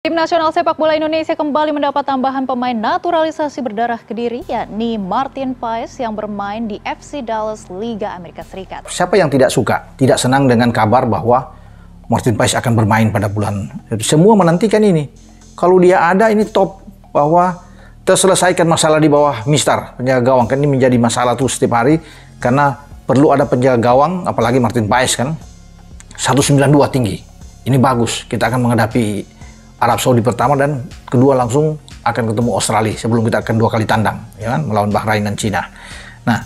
Tim nasional sepak bola Indonesia kembali mendapat tambahan pemain naturalisasi berdarah Kediri, yakni Martin Paes yang bermain di FC Dallas Liga Amerika Serikat. Siapa yang tidak suka, tidak senang dengan kabar bahwa Martin Paes akan bermain pada bulan. Semua menantikan ini. Kalau dia ada, ini top, bahwa terselesaikan masalah di bawah Mister penjaga gawang. Kan ini menjadi masalah terus setiap hari karena perlu ada penjaga gawang, apalagi Martin Paes kan 192 tinggi. Ini bagus. Kita akan menghadapi Arab Saudi pertama dan kedua langsung akan ketemu Australia sebelum kita akan 2 kali tandang, ya kan, melawan Bahrain dan Cina. Nah,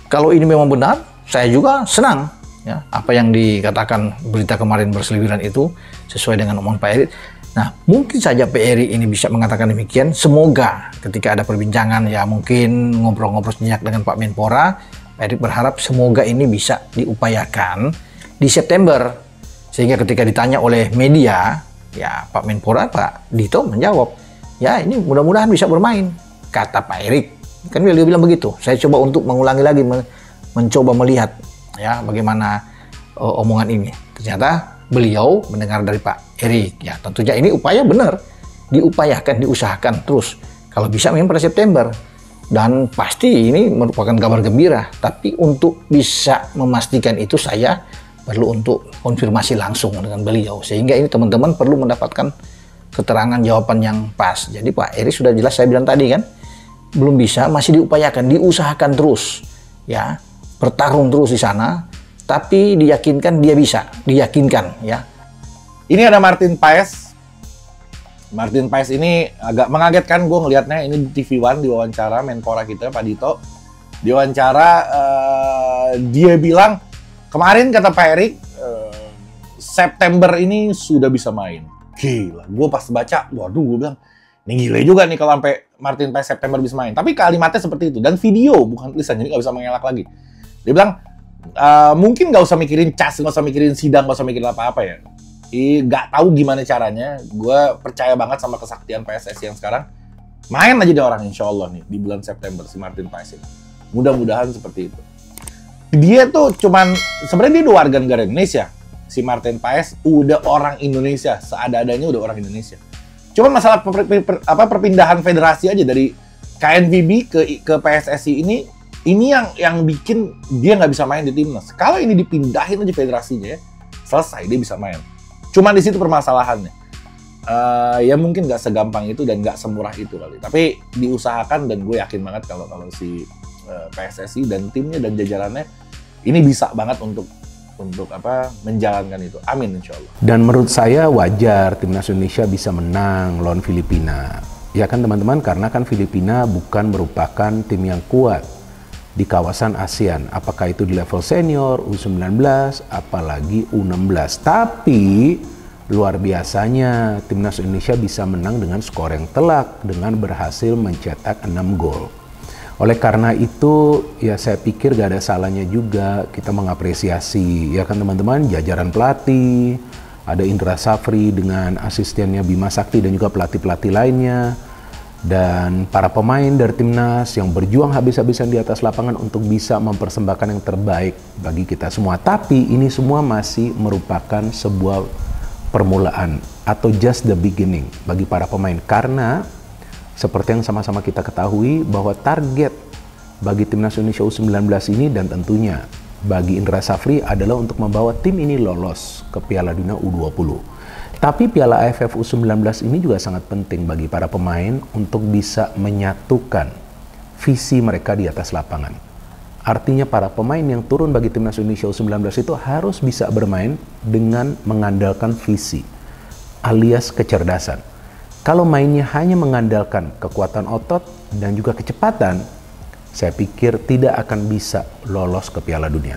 kalau ini memang benar, saya juga senang, ya, apa yang dikatakan berita kemarin berseliweran itu sesuai dengan omongan Pak Erik. Nah, mungkin saja Pak Erik ini bisa mengatakan demikian. Semoga ketika ada perbincangan, ya mungkin ngobrol-ngobrol sejenak dengan Pak Menpora, Pak Erik berharap semoga ini bisa diupayakan di September, sehingga ketika ditanya oleh media, ya Pak Menpora, Pak Dito menjawab, ya ini mudah-mudahan bisa bermain, kata Pak Erik. Kan beliau bilang begitu. Saya coba untuk mengulangi lagi, mencoba melihat ya bagaimana omongan ini. Ternyata beliau mendengar dari Pak Erik. Ya tentunya ini upaya benar, diupayakan, diusahakan terus. Kalau bisa memang pada September. Dan pasti ini merupakan kabar gembira. Tapi untuk bisa memastikan itu saya perlu untuk konfirmasi langsung dengan beliau, sehingga ini teman-teman perlu mendapatkan keterangan jawaban yang pas. Jadi Pak Erik sudah jelas, saya bilang tadi kan, belum bisa, masih diupayakan, diusahakan terus, ya bertarung terus di sana, tapi diyakinkan dia bisa, diyakinkan ya. Ini ada Martin Paes. Martin Paes ini agak mengagetkan gue ngelihatnya. Ini di TV One diwawancara Menpora kita Pak Dito. Diwawancara dia bilang, kemarin kata Pak Erik, September ini sudah bisa main. Gila, gue pas baca, waduh, gue bilang, ini gila juga nih kalau sampai Martin Paes September bisa main. Tapi kalimatnya seperti itu, dan video, bukan tulisan, jadi nggak bisa mengelak lagi. Dia bilang, mungkin nggak usah mikirin cas, nggak usah mikirin sidang, nggak usah mikirin apa-apa ya. Nggak tahu gimana caranya, gue percaya banget sama kesaktian PSSI yang sekarang. Main aja deh orang, insya Allah nih, di bulan September, si Martin Paes ini. Mudah-mudahan seperti itu. Dia tuh cuman, sebenarnya dia udah warga negara Indonesia. Si Martin Paes udah orang Indonesia, seada-adanya udah orang Indonesia. Cuman masalah perpindahan federasi aja dari KNVB ke PSSI ini yang bikin dia nggak bisa main di timnas. Kalau ini dipindahin aja federasinya, ya, selesai dia bisa main. Cuman di situ permasalahannya. Ya mungkin nggak segampang itu dan nggak semurah itu kali. Tapi diusahakan dan gue yakin banget kalau si PSSI dan timnya dan jajarannya ini bisa banget untuk menjalankan itu. Amin insya Allah. Dan menurut saya wajar timnas Indonesia bisa menang lawan Filipina. Ya kan teman-teman, karena kan Filipina bukan merupakan tim yang kuat di kawasan ASEAN. Apakah itu di level senior, U19, apalagi U16. Tapi luar biasanya timnas Indonesia bisa menang dengan skor yang telak dengan berhasil mencetak 6 gol. Oleh karena itu, ya saya pikir gak ada salahnya juga kita mengapresiasi, ya kan teman-teman, jajaran pelatih, ada Indra Safri dengan asistennya Bima Sakti dan juga pelatih-pelatih lainnya, dan para pemain dari timnas yang berjuang habis-habisan di atas lapangan untuk bisa mempersembahkan yang terbaik bagi kita semua. Tapi ini semua masih merupakan sebuah permulaan atau just the beginning bagi para pemain, karena seperti yang sama-sama kita ketahui bahwa target bagi timnas Indonesia U19 ini dan tentunya bagi Indra Safri adalah untuk membawa tim ini lolos ke Piala Dunia U20. Tapi Piala AFF U19 ini juga sangat penting bagi para pemain untuk bisa menyatukan visi mereka di atas lapangan. Artinya para pemain yang turun bagi timnas Indonesia U19 itu harus bisa bermain dengan mengandalkan visi alias kecerdasan. Kalau mainnya hanya mengandalkan kekuatan otot dan juga kecepatan, saya pikir tidak akan bisa lolos ke Piala Dunia.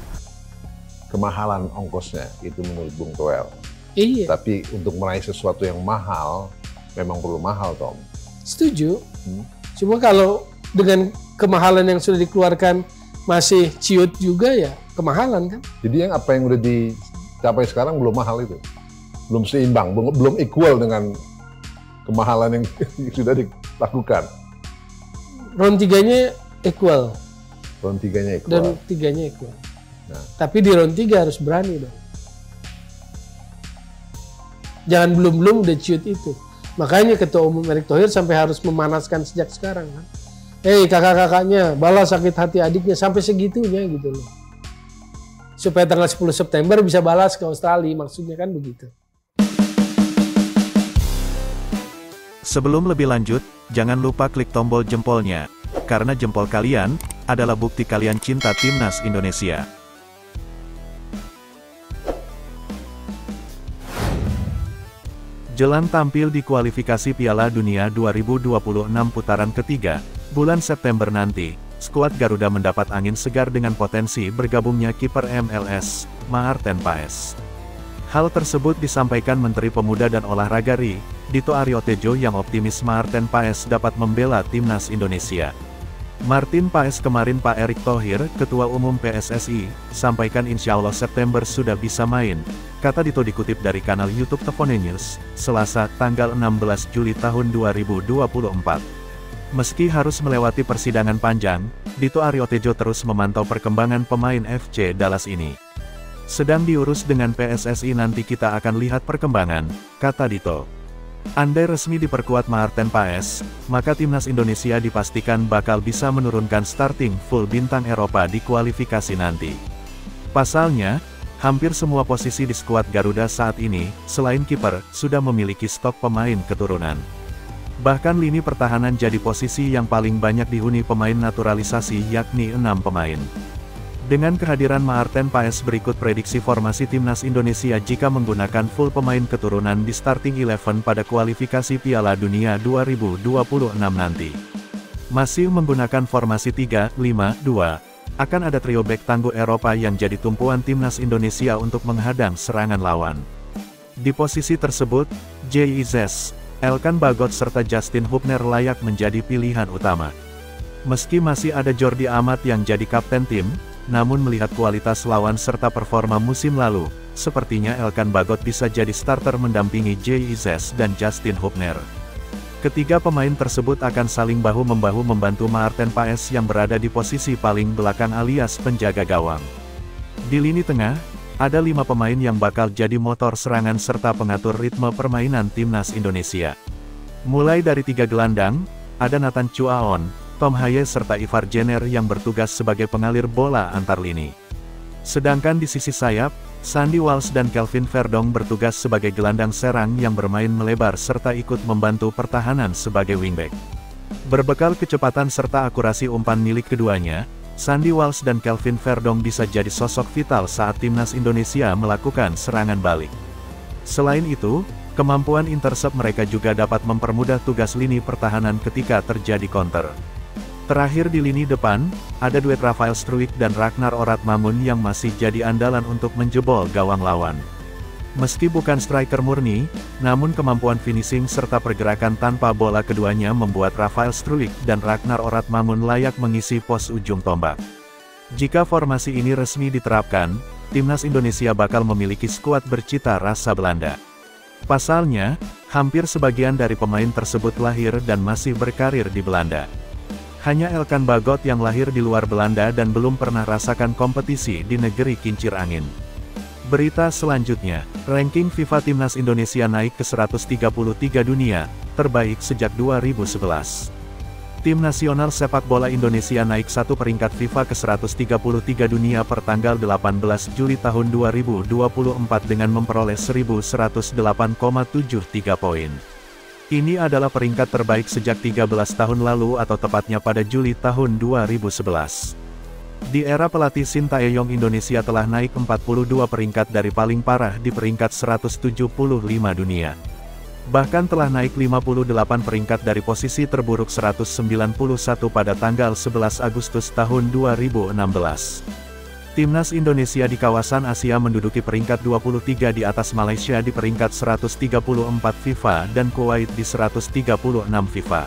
Kemahalan ongkosnya itu menurut Bung Toel. Iya. Tapi untuk meraih sesuatu yang mahal, memang perlu mahal, Tom. Setuju. Cuma kalau dengan kemahalan yang sudah dikeluarkan masih ciut juga, ya kemahalan kan. Jadi yang apa yang udah dicapai sekarang belum mahal itu. Belum seimbang, belum equal dengan kemahalan yang sudah dilakukan. Round 3-nya equal. Round 3-nya equal. Dan 3-nya equal. Nah. Tapi di round 3 harus berani dong. Jangan belum-belum udah ciut itu. Makanya Ketua Umum Erick Thohir sampai harus memanaskan sejak sekarang kan. Kakak-kakaknya, balas sakit hati adiknya sampai segitunya gitu loh. Supaya tanggal 10 September bisa balas ke Australia, maksudnya kan begitu. Sebelum lebih lanjut, jangan lupa klik tombol jempolnya, karena jempol kalian adalah bukti kalian cinta Timnas Indonesia. Jelang tampil di kualifikasi Piala Dunia 2026 putaran ketiga, bulan September nanti, skuad Garuda mendapat angin segar dengan potensi bergabungnya kiper MLS, Maarten Paes. Hal tersebut disampaikan Menteri Pemuda dan Olahraga RI, Dito Aryo Tejo yang optimis Maarten Paes dapat membela Timnas Indonesia. Martin Paes kemarin Pak Erick Thohir, Ketua Umum PSSI, sampaikan insya Allah September sudah bisa main, kata Dito dikutip dari kanal YouTube Tefone News, Selasa, tanggal 16 Juli tahun 2024. Meski harus melewati persidangan panjang, Dito Aryo Tejo terus memantau perkembangan pemain FC Dallas ini. Sedang diurus dengan PSSI, nanti kita akan lihat perkembangan, kata Dito. Andai resmi diperkuat Maarten Paes, maka Timnas Indonesia dipastikan bakal bisa menurunkan starting full bintang Eropa di kualifikasi nanti. Pasalnya, hampir semua posisi di skuad Garuda saat ini, selain kiper, sudah memiliki stok pemain keturunan. Bahkan lini pertahanan jadi posisi yang paling banyak dihuni pemain naturalisasi, yakni 6 pemain. Dengan kehadiran Maarten Paes, berikut prediksi formasi Timnas Indonesia jika menggunakan full pemain keturunan di starting 11 pada kualifikasi Piala Dunia 2026 nanti. Masih menggunakan formasi 3-5-2, akan ada trio bek tangguh Eropa yang jadi tumpuan Timnas Indonesia untuk menghadang serangan lawan. Di posisi tersebut, JIZ, Elkan Bagot serta Justin Hubner layak menjadi pilihan utama. Meski masih ada Jordi Amat yang jadi kapten tim, namun melihat kualitas lawan serta performa musim lalu, sepertinya Elkan Bagot bisa jadi starter mendampingi JIZ dan Justin Hubner. Ketiga pemain tersebut akan saling bahu-membahu membantu Maarten Paes yang berada di posisi paling belakang alias penjaga gawang. Di lini tengah, ada 5 pemain yang bakal jadi motor serangan serta pengatur ritme permainan Timnas Indonesia. Mulai dari 3 gelandang, ada Nathan Chuaon, Tom Haye serta Ivar Jenner yang bertugas sebagai pengalir bola antar lini. Sedangkan di sisi sayap, Sandy Walsh dan Kelvin Verdong bertugas sebagai gelandang serang yang bermain melebar serta ikut membantu pertahanan sebagai wingback. Berbekal kecepatan serta akurasi umpan milik keduanya, Sandy Walsh dan Kelvin Verdong bisa jadi sosok vital saat Timnas Indonesia melakukan serangan balik. Selain itu, kemampuan intercept mereka juga dapat mempermudah tugas lini pertahanan ketika terjadi counter. Terakhir di lini depan, ada duet Rafael Struijk dan Ragnar Oratmangun yang masih jadi andalan untuk menjebol gawang lawan. Meski bukan striker murni, namun kemampuan finishing serta pergerakan tanpa bola keduanya membuat Rafael Struijk dan Ragnar Oratmangun layak mengisi pos ujung tombak. Jika formasi ini resmi diterapkan, Timnas Indonesia bakal memiliki skuad bercita rasa Belanda. Pasalnya, hampir sebagian dari pemain tersebut lahir dan masih berkarir di Belanda. Hanya Elkan Bagot yang lahir di luar Belanda dan belum pernah rasakan kompetisi di negeri kincir angin. Berita selanjutnya, ranking FIFA Timnas Indonesia naik ke 133 dunia, terbaik sejak 2011. Tim nasional sepak bola Indonesia naik 1 peringkat FIFA ke 133 dunia per tanggal 18 Juli tahun 2024 dengan memperoleh 1108,73 poin. Ini adalah peringkat terbaik sejak 13 tahun lalu atau tepatnya pada Juli tahun 2011. Di era pelatih Sintayong, Indonesia telah naik 42 peringkat dari paling parah di peringkat 175 dunia. Bahkan telah naik 58 peringkat dari posisi terburuk 191 pada tanggal 11 Agustus tahun 2016. Timnas Indonesia di kawasan Asia menduduki peringkat 23 di atas Malaysia di peringkat 134 FIFA dan Kuwait di 136 FIFA.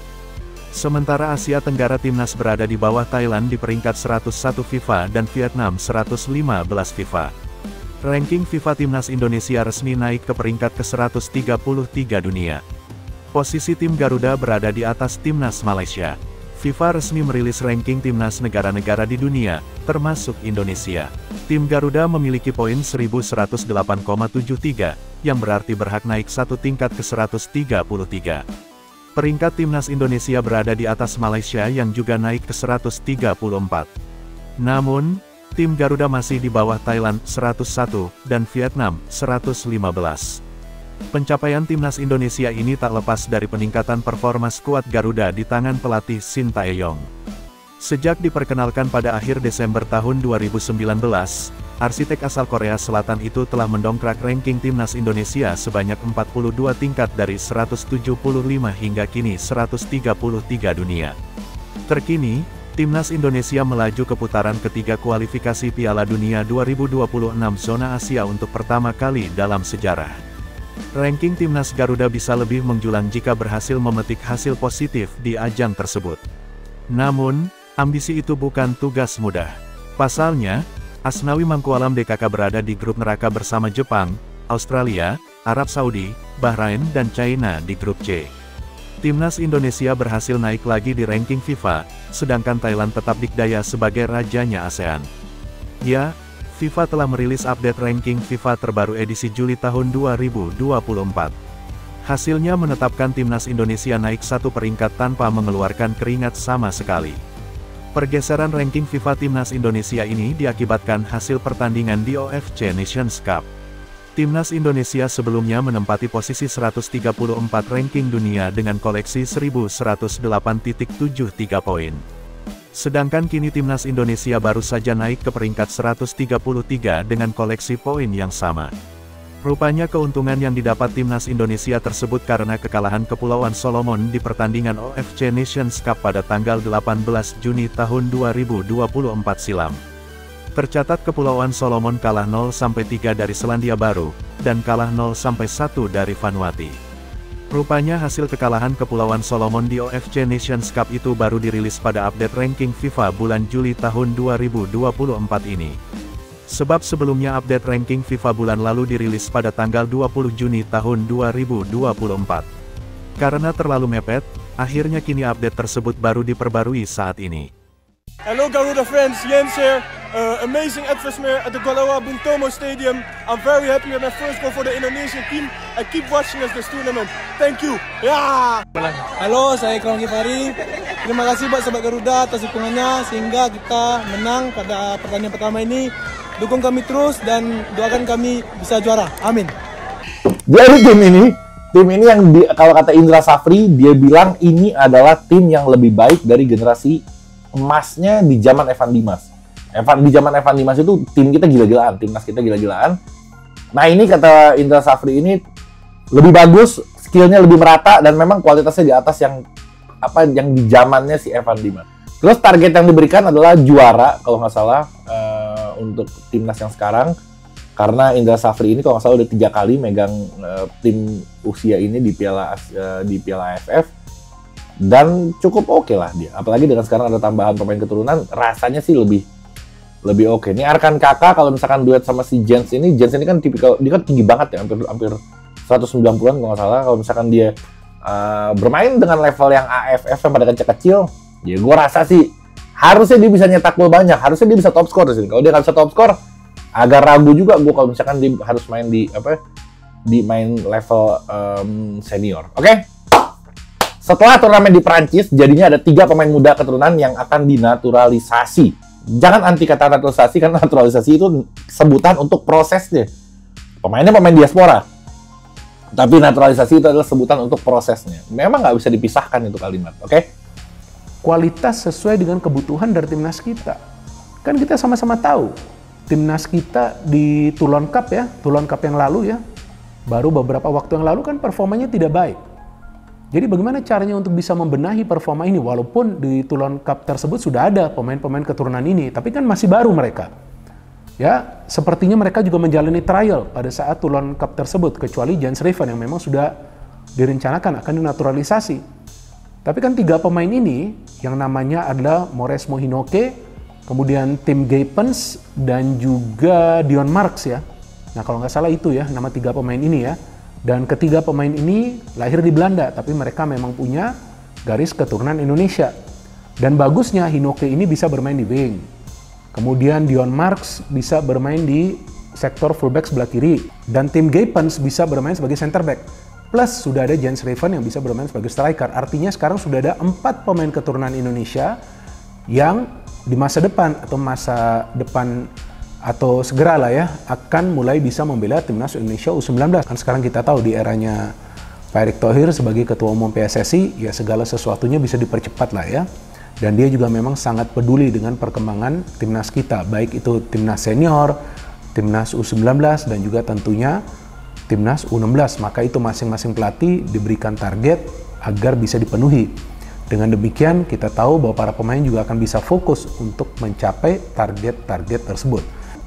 Sementara Asia Tenggara Timnas berada di bawah Thailand di peringkat 101 FIFA dan Vietnam 115 FIFA. Ranking FIFA Timnas Indonesia resmi naik ke peringkat ke-133 dunia. Posisi tim Garuda berada di atas Timnas Malaysia. FIFA resmi merilis ranking timnas negara-negara di dunia, termasuk Indonesia. Tim Garuda memiliki poin 1108,73, yang berarti berhak naik satu tingkat ke 133. Peringkat timnas Indonesia berada di atas Malaysia yang juga naik ke 134. Namun, tim Garuda masih di bawah Thailand 101 dan Vietnam 115. Pencapaian timnas Indonesia ini tak lepas dari peningkatan performa skuad Garuda di tangan pelatih Shin Tae-yong. Sejak diperkenalkan pada akhir Desember tahun 2019, arsitek asal Korea Selatan itu telah mendongkrak ranking timnas Indonesia sebanyak 42 tingkat dari 175 hingga kini 133 dunia. Terkini, timnas Indonesia melaju ke putaran ketiga kualifikasi Piala Dunia 2026 zona Asia untuk pertama kali dalam sejarah. Ranking timnas Garuda bisa lebih menjulang jika berhasil memetik hasil positif di ajang tersebut. Namun, ambisi itu bukan tugas mudah. Pasalnya, Asnawi Mangkualam DKK berada di grup neraka bersama Jepang, Australia, Arab Saudi, Bahrain dan China di grup C. Timnas Indonesia berhasil naik lagi di ranking FIFA, sedangkan Thailand tetap dikdaya sebagai rajanya ASEAN. Ya, FIFA telah merilis update ranking FIFA terbaru edisi Juli tahun 2024. Hasilnya menetapkan timnas Indonesia naik satu peringkat tanpa mengeluarkan keringat sama sekali. Pergeseran ranking FIFA timnas Indonesia ini diakibatkan hasil pertandingan di OFC Nations Cup. Timnas Indonesia sebelumnya menempati posisi 134 ranking dunia dengan koleksi 1108.73 poin. Sedangkan kini timnas Indonesia baru saja naik ke peringkat 133 dengan koleksi poin yang sama. Rupanya keuntungan yang didapat timnas Indonesia tersebut karena kekalahan Kepulauan Solomon di pertandingan OFC Nations Cup pada tanggal 18 Juni tahun 2024 silam. Tercatat Kepulauan Solomon kalah 0-3 dari Selandia Baru, dan kalah 0-1 dari Vanuatu. Rupanya hasil kekalahan Kepulauan Solomon di OFC Nations Cup itu baru dirilis pada update ranking FIFA bulan Juli tahun 2024 ini. Sebab sebelumnya update ranking FIFA bulan lalu dirilis pada tanggal 20 Juni tahun 2024. Karena terlalu mepet, akhirnya kini update tersebut baru diperbarui saat ini. Hello Garuda friends, Jens here. Amazing atmosphere at the Gelora Bung Tomo Stadium. I'm very happy with my first goal for the Indonesian team. I keep watching us this tournament. Thank you. Ya. Halo, saya Ikram Gifari. Terima kasih buat sahabat Garuda atas dukungannya sehingga kita menang pada pertandingan pertama ini. Dukung kami terus dan doakan kami bisa juara. Amin. Jadi tim ini yang kalau kata Indra Safri, dia bilang ini adalah tim yang lebih baik dari generasi emasnya di zaman Evan Dimas. Di zaman Evan Dimas itu tim kita gila-gilaan, timnas kita gila-gilaan. Nah ini kata Indra Safri ini lebih bagus, skillnya lebih merata dan memang kualitasnya di atas yang di zamannya si Evan Dimas. Terus target yang diberikan adalah juara kalau nggak salah untuk timnas yang sekarang, karena Indra Safri ini kalau nggak salah udah 3 kali megang tim usia ini di Piala AFF dan cukup oke lah dia. Apalagi dengan sekarang ada tambahan pemain keturunan, rasanya sih lebih oke. Ini Arkan Kakak kalau misalkan duet sama si Jens ini kan tipikal, dia kan tinggi banget ya, hampir 190-an kalau nggak salah. Kalau misalkan dia bermain dengan level yang AFF yang pada kecil-kecil, ya gue rasa sih harusnya dia bisa nyetak gol banyak, harusnya dia bisa top score di sini. Kalau dia nggak bisa top score, agak ragu juga gue kalau misalkan dia harus main di main level senior. Oke? Setelah turnamen di Prancis, jadinya ada 3 pemain muda keturunan yang akan dinaturalisasi. Jangan anti kata naturalisasi, karena naturalisasi itu sebutan untuk prosesnya. Pemainnya pemain diaspora. Tapi naturalisasi itu adalah sebutan untuk prosesnya. Memang nggak bisa dipisahkan itu kalimat, oke? Kualitas sesuai dengan kebutuhan dari timnas kita. Kan kita sama-sama tahu, timnas kita di Toulon Cup yang lalu ya, baru beberapa waktu yang lalu kan performanya tidak baik. Jadi bagaimana caranya untuk bisa membenahi performa ini, walaupun di Toulon Cup tersebut sudah ada pemain-pemain keturunan ini, tapi kan masih baru mereka. Ya, sepertinya mereka juga menjalani trial pada saat Toulon Cup tersebut, kecuali Jens Riven yang memang sudah direncanakan akan dinaturalisasi. Tapi kan 3 pemain ini yang namanya adalah Mauresmo Hinoke, kemudian Tim Gapens, dan juga Dion Marks ya. Nah kalau nggak salah itu ya nama 3 pemain ini ya. Dan ketiga pemain ini lahir di Belanda, tapi mereka memang punya garis keturunan Indonesia. Dan bagusnya Hinoke ini bisa bermain di wing. Kemudian Dion Marks bisa bermain di sektor fullback sebelah kiri. Dan Tim Gapens bisa bermain sebagai center back. Plus sudah ada Jens Raven yang bisa bermain sebagai striker. Artinya sekarang sudah ada 4 pemain keturunan Indonesia yang di masa depan atau segera lah ya akan mulai bisa membela timnas Indonesia U19. Kan sekarang kita tahu di eranya Pak Erick Thohir sebagai Ketua Umum PSSI, ya segala sesuatunya bisa dipercepat lah ya. Dan dia juga memang sangat peduli dengan perkembangan timnas kita, baik itu timnas senior, timnas U19 dan juga tentunya timnas U16. Maka itu masing-masing pelatih diberikan target agar bisa dipenuhi. Dengan demikian kita tahu bahwa para pemain juga akan bisa fokus untuk mencapai target-target tersebut.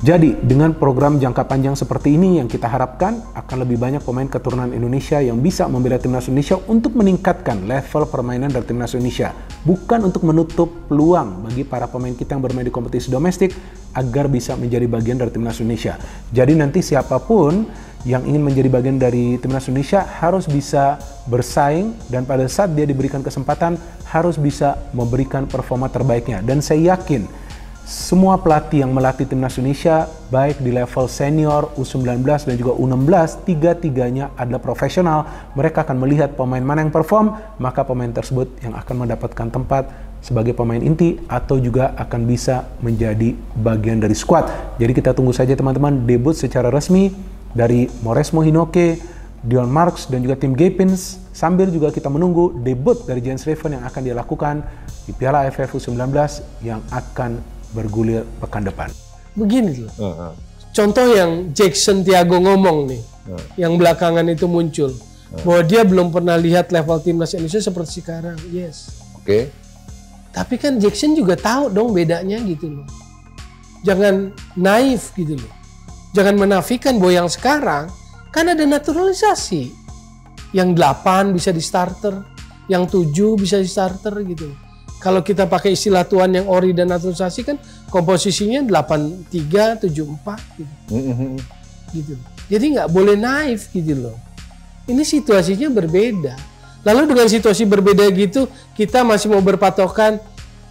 Jadi dengan program jangka panjang seperti ini yang kita harapkan akan lebih banyak pemain keturunan Indonesia yang bisa membela timnas Indonesia untuk meningkatkan level permainan dari timnas Indonesia. Bukan untuk menutup peluang bagi para pemain kita yang bermain di kompetisi domestik agar bisa menjadi bagian dari timnas Indonesia. Jadi nanti siapapun yang ingin menjadi bagian dari timnas Indonesia harus bisa bersaing dan pada saat dia diberikan kesempatan harus bisa memberikan performa terbaiknya. Dan saya yakin semua pelatih yang melatih timnas Indonesia baik di level senior, U19 dan juga U16, tiga-tiganya adalah profesional. Mereka akan melihat pemain mana yang perform, maka pemain tersebut yang akan mendapatkan tempat sebagai pemain inti atau juga akan bisa menjadi bagian dari skuad. Jadi kita tunggu saja teman-teman debut secara resmi dari Mauresmo Hinoke, Dion Marks dan juga Tim Gapens, sambil juga kita menunggu debut dari Jens Raven yang akan dia lakukan di Piala AFF U19 yang akan bergulir pekan depan. Begini loh. Contoh yang Jackson Tiago ngomong nih, yang belakangan itu muncul, bahwa dia belum pernah lihat level timnas Indonesia seperti sekarang. Yes. Oke. Tapi kan Jackson juga tahu dong bedanya gitu loh. Jangan naif gitu loh. Jangan menafikan bahwa yang sekarang kan ada naturalisasi. Yang 8 bisa di starter, yang 7 bisa di starter gitu. Kalau kita pakai istilah tuan yang ori dan naturalisasi kan komposisinya 8-3, 7-4 gitu. Gitu. Jadi nggak boleh naif gitu loh. Ini situasinya berbeda. Lalu dengan situasi berbeda gitu, kita masih mau berpatokan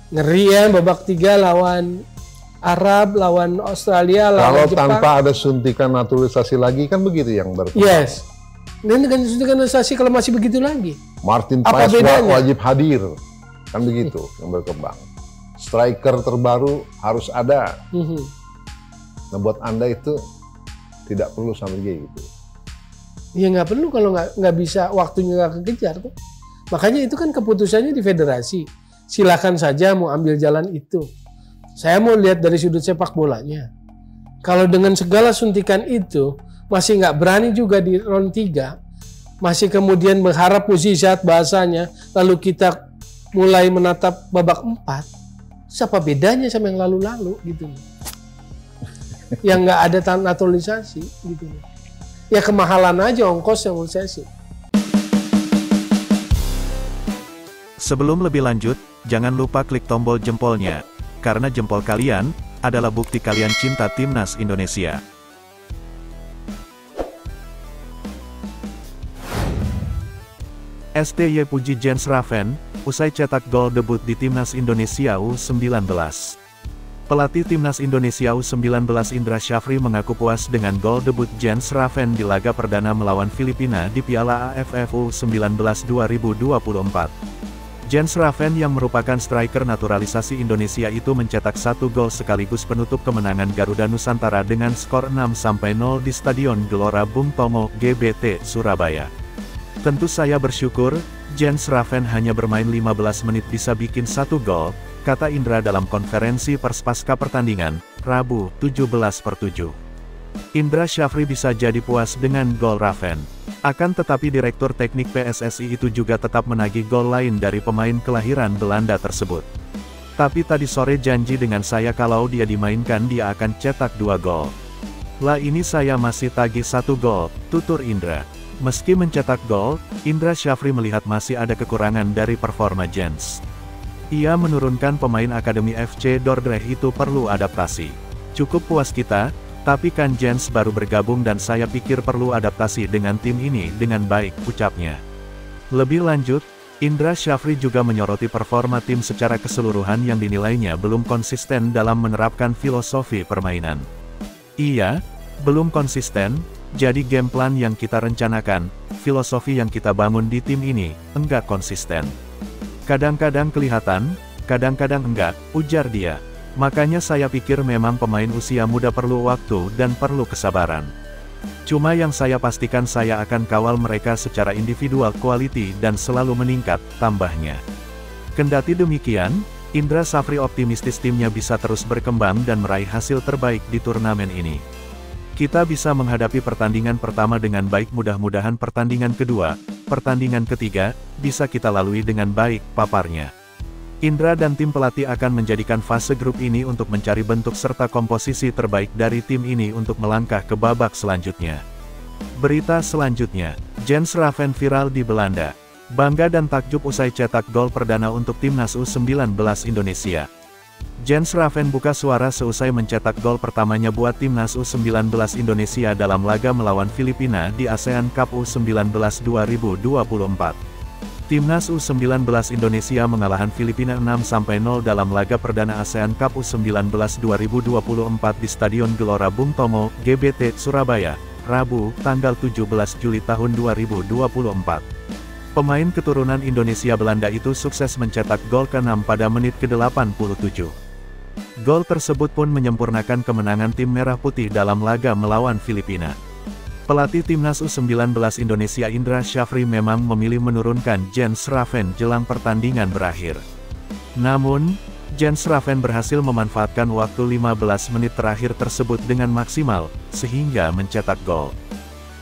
ngeri ya babak 3 lawan Arab, lawan Australia, lawan Jepang. Kalau tanpa ada suntikan naturalisasi lagi kan begitu yang berkembang. Yes. Dan dengan suntikan naturalisasi kalau masih begitu lagi. Martin Paes wajib hadir. Kan begitu yang berkembang. Striker terbaru harus ada. Nah buat Anda itu tidak perlu sampai gitu. Ya nggak perlu kalau nggak bisa, waktunya nggak kekejar tuh. Makanya itu kan keputusannya di federasi. Silakan saja mau ambil jalan itu. Saya mau lihat dari sudut sepak bolanya. Kalau dengan segala suntikan itu masih nggak berani juga di round 3, masih kemudian berharap mukjizat bahasanya, lalu kita mulai menatap babak 4, siapa bedanya sama yang lalu-lalu gitu. Yang nggak ada naturalisasi gitu. Ya kemahalan aja ongkos yang menurut saya sih. Sebelum lebih lanjut, jangan lupa klik tombol jempolnya, karena jempol kalian adalah bukti kalian cinta timnas Indonesia. STY puji Jens Raven, usai cetak gol debut di Timnas Indonesia U19. Pelatih Timnas Indonesia U19 Indra Syafri mengaku puas dengan gol debut Jens Raven di laga perdana melawan Filipina di Piala AFF U19 2024. Jens Raven yang merupakan striker naturalisasi Indonesia itu mencetak 1 gol sekaligus penutup kemenangan Garuda Nusantara dengan skor 6-0 di Stadion Gelora Bung Tomo, GBT, Surabaya. Tentu saya bersyukur, Jens Raven hanya bermain 15 menit bisa bikin 1 gol, kata Indra dalam konferensi pers pasca pertandingan, Rabu, 17/7. Indra Syafri bisa jadi puas dengan gol Raven. Akan tetapi Direktur Teknik PSSI itu juga tetap menagih gol lain dari pemain kelahiran Belanda tersebut. Tapi tadi sore janji dengan saya kalau dia dimainkan dia akan cetak 2 gol. Lah ini saya masih tagih 1 gol, tutur Indra. Meski mencetak gol, Indra Syafri melihat masih ada kekurangan dari performa Jens. Ia menurunkan pemain Akademi FC Dordrecht itu perlu adaptasi. Cukup puas kita, tapi kan Jens baru bergabung dan saya pikir perlu adaptasi dengan tim ini dengan baik, ucapnya. Lebih lanjut, Indra Syafri juga menyoroti performa tim secara keseluruhan yang dinilainya belum konsisten dalam menerapkan filosofi permainan. Iya, belum konsisten, jadi game plan yang kita rencanakan, filosofi yang kita bangun di tim ini, enggak konsisten. Kadang-kadang kelihatan, kadang-kadang enggak, ujar dia. Makanya saya pikir memang pemain usia muda perlu waktu dan perlu kesabaran. Cuma yang saya pastikan saya akan kawal mereka secara individual quality dan selalu meningkat, tambahnya. Kendati demikian, Indra Syafri optimistis timnya bisa terus berkembang dan meraih hasil terbaik di turnamen ini. Kita bisa menghadapi pertandingan pertama dengan baik, mudah-mudahan pertandingan kedua, pertandingan ketiga, bisa kita lalui dengan baik, paparnya. Indra dan tim pelatih akan menjadikan fase grup ini untuk mencari bentuk serta komposisi terbaik dari tim ini untuk melangkah ke babak selanjutnya. Berita selanjutnya, Jens Raven viral di Belanda. Bangga dan takjub usai cetak gol perdana untuk timnas U19 Indonesia. Jens Raven buka suara seusai mencetak gol pertamanya buat timnas U19 Indonesia dalam laga melawan Filipina di ASEAN Cup U19 2024. Timnas U19 Indonesia mengalahkan Filipina 6-0 dalam laga perdana ASEAN Cup U19 2024 di Stadion Gelora Bung Tomo, GBT, Surabaya, Rabu, tanggal 17 Juli tahun 2024. Pemain keturunan Indonesia Belanda itu sukses mencetak gol ke-6 pada menit ke-87. Gol tersebut pun menyempurnakan kemenangan tim Merah Putih dalam laga melawan Filipina. Pelatih timnas U19 Indonesia Indra Syafri memang memilih menurunkan Jens Raven jelang pertandingan berakhir. Namun, Jens Raven berhasil memanfaatkan waktu 15 menit terakhir tersebut dengan maksimal, sehingga mencetak gol.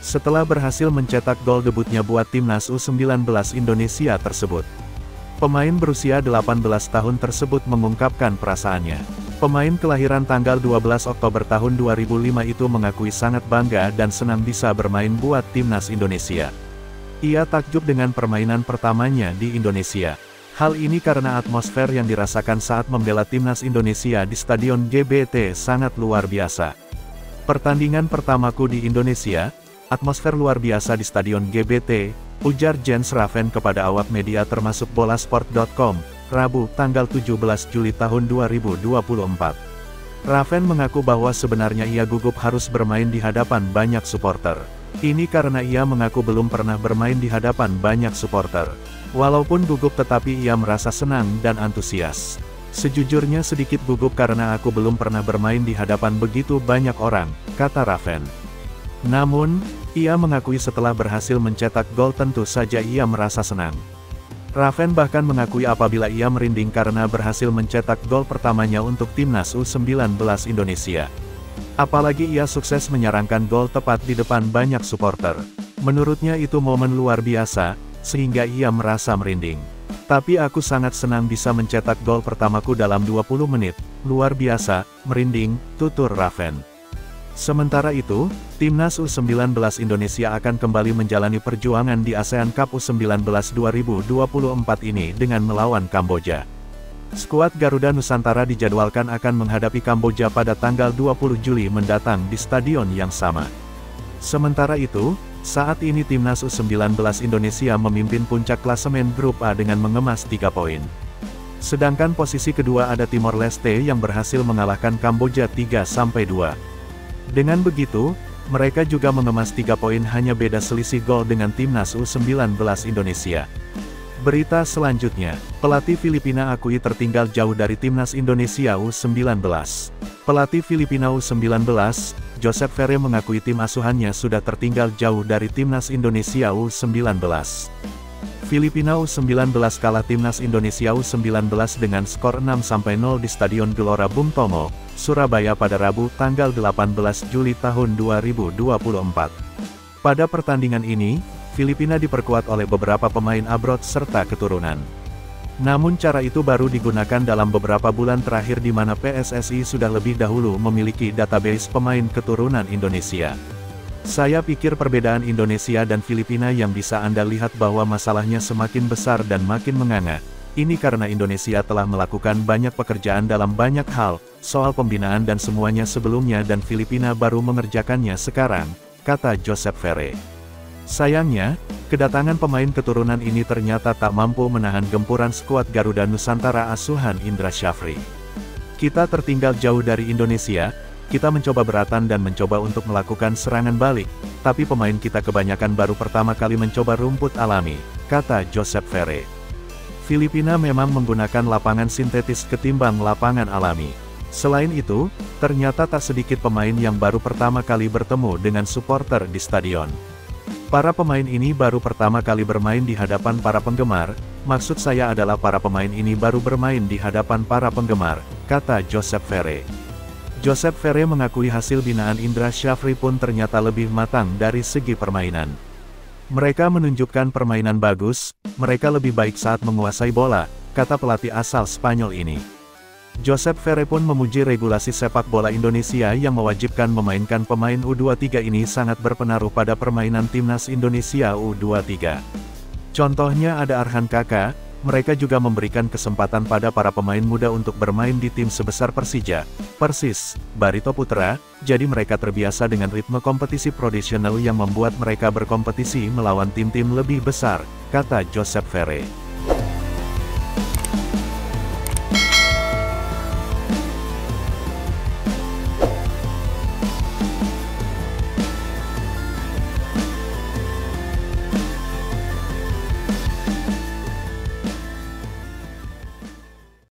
Setelah berhasil mencetak gol debutnya buat timnas U19 Indonesia tersebut, pemain berusia 18 tahun tersebut mengungkapkan perasaannya. Pemain kelahiran tanggal 12 Oktober tahun 2005 itu mengakui sangat bangga dan senang bisa bermain buat timnas Indonesia. Ia takjub dengan permainan pertamanya di Indonesia. Hal ini karena atmosfer yang dirasakan saat membela timnas Indonesia di Stadion GBT sangat luar biasa. Pertandingan pertamaku di Indonesia, atmosfer luar biasa di Stadion GBT, ujar Jens Raven kepada awak media termasuk Bolasport.com. Rabu, tanggal 17 Juli tahun 2024. Raven mengaku bahwa sebenarnya ia gugup harus bermain di hadapan banyak supporter. Ini karena ia mengaku belum pernah bermain di hadapan banyak supporter. Walaupun gugup tetapi ia merasa senang dan antusias. Sejujurnya sedikit gugup karena aku belum pernah bermain di hadapan begitu banyak orang, kata Raven. Namun, ia mengakui setelah berhasil mencetak gol tentu saja ia merasa senang. Raven bahkan mengakui apabila ia merinding karena berhasil mencetak gol pertamanya untuk timnas U19 Indonesia. Apalagi ia sukses menyarangkan gol tepat di depan banyak supporter. Menurutnya itu momen luar biasa, sehingga ia merasa merinding. Tapi aku sangat senang bisa mencetak gol pertamaku dalam 20 menit, luar biasa, merinding, tutur Raven. Sementara itu, timnas U19 Indonesia akan kembali menjalani perjuangan di ASEAN Cup U19 2024 ini dengan melawan Kamboja. Skuad Garuda Nusantara dijadwalkan akan menghadapi Kamboja pada tanggal 20 Juli mendatang di stadion yang sama. Sementara itu, saat ini timnas U19 Indonesia memimpin puncak klasemen grup A dengan mengemas 3 poin. Sedangkan posisi kedua ada Timor Leste yang berhasil mengalahkan Kamboja 3-2. Dengan begitu, mereka juga mengemas 3 poin hanya beda selisih gol dengan timnas U19 Indonesia. Berita selanjutnya, pelatih Filipina akui tertinggal jauh dari timnas Indonesia U19. Pelatih Filipina U19, Joseph Ferre mengakui tim asuhannya sudah tertinggal jauh dari timnas Indonesia U19. Filipina U19 kalah timnas Indonesia U19 dengan skor 6-0 di Stadion Gelora Bung Tomo, Surabaya pada Rabu tanggal 18 Juli tahun 2024. Pada pertandingan ini, Filipina diperkuat oleh beberapa pemain abroad serta keturunan. Namun cara itu baru digunakan dalam beberapa bulan terakhir di mana PSSI sudah lebih dahulu memiliki database pemain keturunan Indonesia. Saya pikir perbedaan Indonesia dan Filipina yang bisa Anda lihat bahwa masalahnya semakin besar dan makin menganga. Ini karena Indonesia telah melakukan banyak pekerjaan dalam banyak hal, soal pembinaan dan semuanya sebelumnya dan Filipina baru mengerjakannya sekarang, kata Joseph Ferre. Sayangnya, kedatangan pemain keturunan ini ternyata tak mampu menahan gempuran skuad Garuda Nusantara asuhan Indra Syafri. Kita tertinggal jauh dari Indonesia, kita mencoba beratan dan mencoba untuk melakukan serangan balik, tapi pemain kita kebanyakan baru pertama kali mencoba rumput alami, kata Josep Ferre. Filipina memang menggunakan lapangan sintetis ketimbang lapangan alami. Selain itu, ternyata tak sedikit pemain yang baru pertama kali bertemu dengan supporter di stadion. Para pemain ini baru pertama kali bermain di hadapan para penggemar, maksud saya adalah para pemain ini baru bermain di hadapan para penggemar, kata Josep Ferre. Josep Ferre mengakui hasil binaan Indra Syafri pun ternyata lebih matang dari segi permainan. Mereka menunjukkan permainan bagus, mereka lebih baik saat menguasai bola, kata pelatih asal Spanyol ini. Josep Ferre pun memuji regulasi sepak bola Indonesia yang mewajibkan memainkan pemain U23 ini sangat berpengaruh pada permainan timnas Indonesia U23. Contohnya ada Arhan Kaka, mereka juga memberikan kesempatan pada para pemain muda untuk bermain di tim sebesar Persija, Persis, Barito Putra, jadi mereka terbiasa dengan ritme kompetisi profesional yang membuat mereka berkompetisi melawan tim-tim lebih besar, kata Josep Ferre.